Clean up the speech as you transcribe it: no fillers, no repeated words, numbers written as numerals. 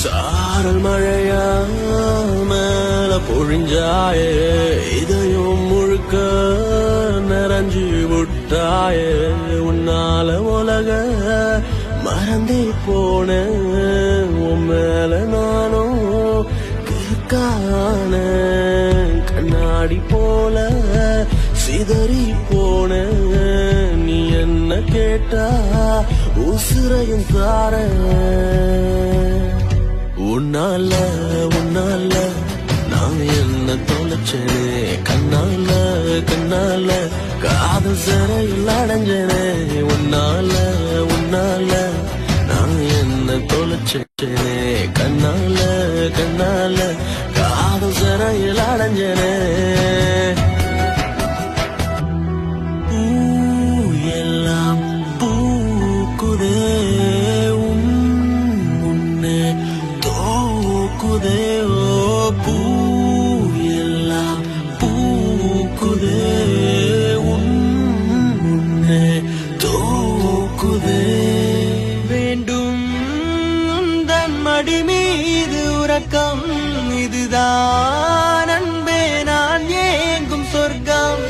சாரல் மழையா மேல பொழிஞ்சாயே இதயம் முழுக்க நிறைஞ்சு விட்டாயே உன்னால உலக மறந்தே போன உன் மேல நானும் கிறுக்கான கண்ணாடி போல சிதறி போன நீ என்ன கேட்டா உசுரையும் தார உன்னால நான் என்ன தொலைச்சேனே கண்ணால காதல் சிறையில் அடைஞ்சேனே உன்னால நான் என்ன தொலைச்சேனே கண்ணால காதல் சிறையில் அடைஞ்சேனே எல்லாம் பூக்குதே முன்னே தோக்குதே ஓ பூ எல்லாம் பூக்குதே முன்னே தோக்குதே வேண்டும் உந்தன் மடி மீது உறக்கம் இதுதான் அன்பே நான் ஏங்கும் சொர்க்கம்